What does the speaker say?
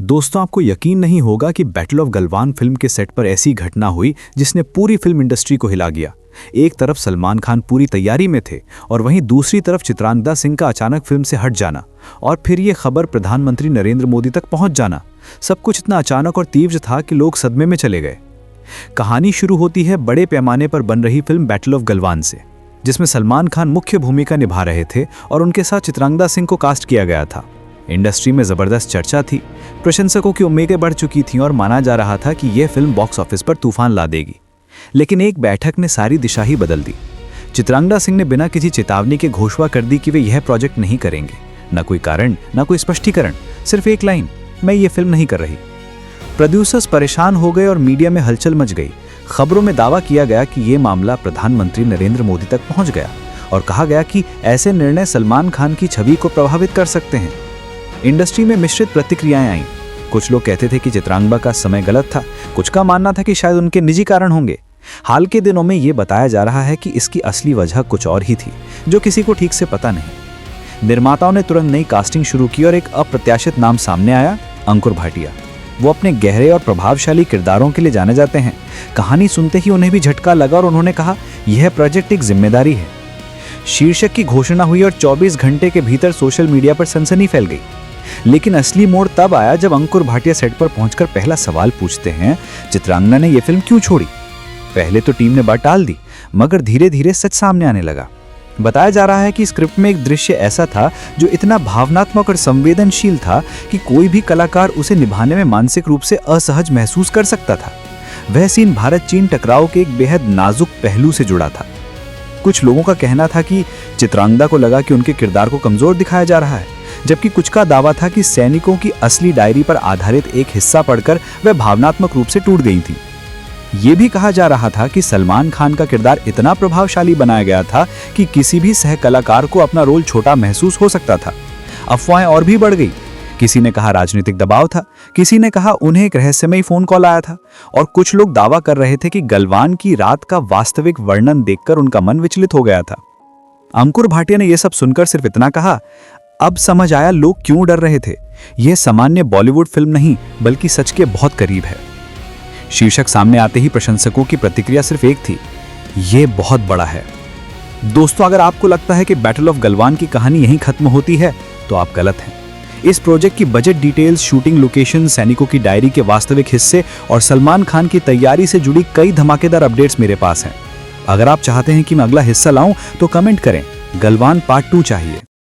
दोस्तों, आपको यकीन नहीं होगा कि बैटल ऑफ गलवान फिल्म के सेट पर ऐसी घटना हुई जिसने पूरी फिल्म इंडस्ट्री को हिला दिया। एक तरफ सलमान खान पूरी तैयारी में थे और वहीं दूसरी तरफ चित्रांगदा सिंह का अचानक फिल्म से हट जाना और फिर ये खबर प्रधानमंत्री नरेंद्र मोदी तक पहुंच जाना। सब कुछ इतना अचानक और तीव्र था कि लोग सदमे में चले गए। कहानी शुरू होती है बड़े पैमाने पर बन रही फिल्म बैटल ऑफ गलवान से, जिसमें सलमान खान मुख्य भूमिका निभा रहे थे और उनके साथ चित्रांगदा सिंह को कास्ट किया गया था। इंडस्ट्री में जबरदस्त चर्चा थी, प्रशंसकों की उम्मीदें बढ़ चुकी थीं और माना जा रहा था कि यह फिल्म बॉक्स ऑफिस पर तूफान ला देगी। लेकिन एक बैठक ने सारी दिशा ही बदल दी। चित्रांगदा सिंह ने बिना किसी चेतावनी के घोषणा कर दी कि वे यह प्रोजेक्ट नहीं करेंगे। न कोई कारण, न कोई स्पष्टीकरण, सिर्फ एक लाइन, मैं ये फिल्म नहीं कर रही। प्रोड्यूसर्स परेशान हो गए और मीडिया में हलचल मच गई। खबरों में दावा किया गया कि ये मामला प्रधानमंत्री नरेंद्र मोदी तक पहुंच गया और कहा गया कि ऐसे निर्णय सलमान खान की छवि को प्रभावित कर सकते हैं। इंडस्ट्री में मिश्रित प्रतिक्रियाएं आईं। कुछ लोग कहते थे कि चित्रांगदा का समय गलत था, कुछ का मानना था कि शायद उनके निजी कारण होंगे। हाल के दिनों में ये बताया जा रहा है कि इसकी असली वजह कुछ और ही थी, जो किसी को ठीक से पता नहीं। निर्माताओं ने तुरंत नई कास्टिंग शुरू की और एक अप्रत्याशित नाम सामने आया, अंकुर भाटिया। वो अपने गहरे और प्रभावशाली किरदारों के लिए जाने जाते हैं। कहानी सुनते ही उन्हें भी झटका लगा और उन्होंने कहा, यह प्रोजेक्ट एक जिम्मेदारी है। शीर्षक की घोषणा हुई और 24 घंटे के भीतर सोशल मीडिया पर सनसनी फैल गई। लेकिन असली मोड़ तब आया जब अंकुर भाटिया सेट पर पहुंचकर पहला सवाल पूछते हैं, चित्रांगदा ने यह फिल्म क्यों छोड़ी? पहले तो टीम ने बात टाल दी, मगर धीरे धीरे सच सामने आने लगा। बताया जा रहा है कि स्क्रिप्ट में एक दृश्य ऐसा था जो इतना भावनात्मक और संवेदनशील था कि कोई भी कलाकार उसे निभाने में मानसिक रूप से असहज महसूस कर सकता था। वह सीन भारत चीन टकराव के एक बेहद नाजुक पहलू से जुड़ा था। कुछ लोगों का कहना था कि चित्रांगदा को लगा कि उनके किरदार को कमजोर दिखाया जा रहा है, जबकि कुछ का दावा था कि सैनिकों की असली डायरी पर आधारित एक हिस्सा पढ़कर वह भावनात्मक रूप से टूट गई थी। ये भी कहा जा रहा था कि सलमान खान का किरदार इतना प्रभावशाली बनाया गया था कि किसी भी सह कलाकार को अपना रोल छोटा महसूस हो सकता था। अफवाहें और भी बढ़ गई। किसी ने कहा राजनीतिक दबाव था, किसी ने कहा उन्हें एक रहस्यमयी फोन कॉल आया था और कुछ लोग दावा कर रहे थे कि गलवान की रात का वास्तविक वर्णन देखकर उनका मन विचलित हो गया था। अंकुर भाटिया ने यह सब सुनकर सिर्फ इतना कहा, अब समझ आया लोग क्यों डर रहे थे। यह सामान्य बॉलीवुड फिल्म नहीं बल्कि सच के बहुत करीब है। शीर्षक सामने आते ही प्रशंसकों की प्रतिक्रिया सिर्फ एक थी, यह बहुत बड़ा है। दोस्तों, अगर आपको लगता है कि बैटल ऑफ गलवान की कहानी यहीं खत्म होती है तो आप गलत हैं। इस प्रोजेक्ट की बजट डिटेल्स, शूटिंग लोकेशन, सैनिकों की डायरी के वास्तविक हिस्से और सलमान खान की तैयारी से जुड़ी कई धमाकेदार अपडेट्स मेरे पास हैं। अगर आप चाहते हैं कि मैं अगला हिस्सा लाऊं तो कमेंट करें, गलवान पार्ट 2 चाहिए।